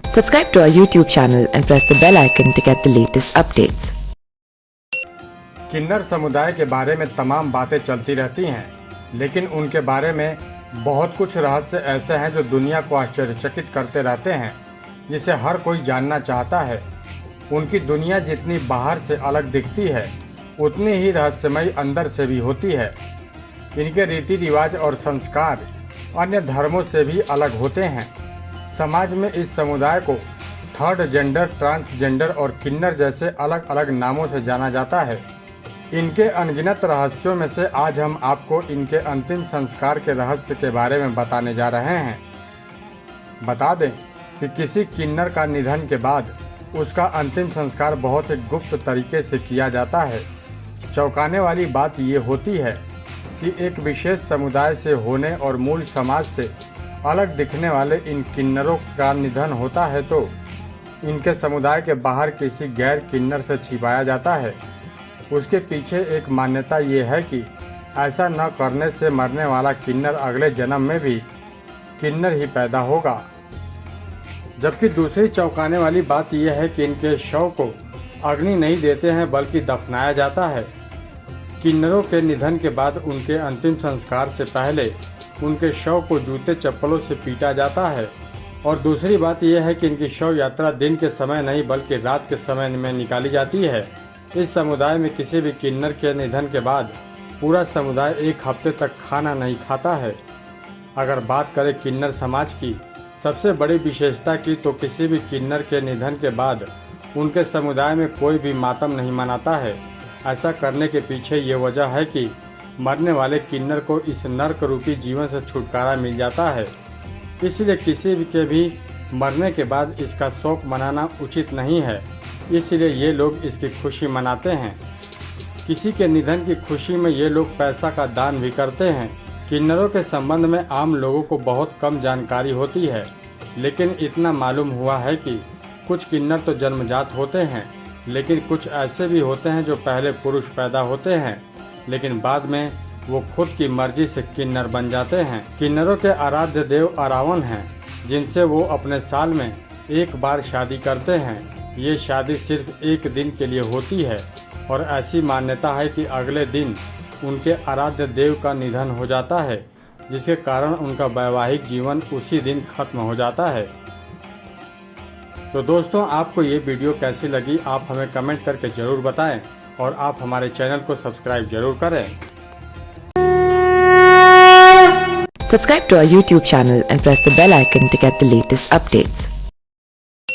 Subscribe to our YouTube channel and press the bell icon to get the latest updates. किन्नर समुदाय के बारे में तमाम बातें चलती रहती हैं, लेकिन उनके बारे में बहुत कुछ रहस्य ऐसे हैं जो दुनिया को आश्चर्यचकित करते रहते हैं, जिसे हर कोई जानना चाहता है। उनकी दुनिया जितनी बाहर से अलग दिखती है, उतनी ही रहस्यमयी अंदर से भी होती है। इनके रीति रिवाज और संस्कार अन्य धर्मों से भी अलग होते हैं। समाज में इस समुदाय को थर्ड जेंडर, ट्रांसजेंडर और किन्नर जैसे अलग अलग नामों से जाना जाता है। इनके अनगिनत रहस्यों में से आज हम आपको इनके अंतिम संस्कार के रहस्य के बारे में बताने जा रहे हैं। बता दें कि किसी किन्नर का निधन के बाद उसका अंतिम संस्कार बहुत ही गुप्त तरीके से किया जाता है। चौंकाने वाली बात ये होती है कि एक विशेष समुदाय से होने और मूल समाज से अलग दिखने वाले इन किन्नरों का निधन होता है तो इनके समुदाय के बाहर किसी गैर किन्नर से छिपाया जाता है। उसके पीछे एक मान्यता ये है कि ऐसा न करने से मरने वाला किन्नर अगले जन्म में भी किन्नर ही पैदा होगा। जबकि दूसरी चौंकाने वाली बात यह है कि इनके शव को अग्नि नहीं देते हैं बल्कि दफनाया जाता है। किन्नरों के निधन के बाद उनके अंतिम संस्कार से पहले उनके शव को जूते चप्पलों से पीटा जाता है। और दूसरी बात यह है कि इनकी शव यात्रा दिन के समय नहीं बल्कि रात के समय में निकाली जाती है। इस समुदाय में किसी भी किन्नर के निधन के बाद पूरा समुदाय एक हफ्ते तक खाना नहीं खाता है। अगर बात करें किन्नर समाज की सबसे बड़ी विशेषता की तो किसी भी किन्नर के निधन के बाद उनके समुदाय में कोई भी मातम नहीं मनाता है। ऐसा करने के पीछे ये वजह है कि मरने वाले किन्नर को इस नर्क रूपी जीवन से छुटकारा मिल जाता है। इसलिए किसी के भी मरने के बाद इसका शोक मनाना उचित नहीं है, इसलिए ये लोग इसकी खुशी मनाते हैं। किसी के निधन की खुशी में ये लोग पैसा का दान भी करते हैं। किन्नरों के संबंध में आम लोगों को बहुत कम जानकारी होती है, लेकिन इतना मालूम हुआ है कि कुछ किन्नर तो जन्मजात होते हैं, लेकिन कुछ ऐसे भी होते हैं जो पहले पुरुष पैदा होते हैं लेकिन बाद में वो खुद की मर्जी से किन्नर बन जाते हैं। किन्नरों के आराध्य देव अरावन हैं, जिनसे वो अपने साल में एक बार शादी करते हैं। ये शादी सिर्फ एक दिन के लिए होती है और ऐसी मान्यता है कि अगले दिन उनके आराध्य देव का निधन हो जाता है, जिसके कारण उनका वैवाहिक जीवन उसी दिन खत्म हो जाता है। तो दोस्तों, आपको ये वीडियो कैसी लगी आप हमें कमेंट करके ज़रूर बताएं और आप हमारे चैनल को सब्सक्राइब जरूर करें। Subscribe to our YouTube channel and press the bell icon to get the latest updates.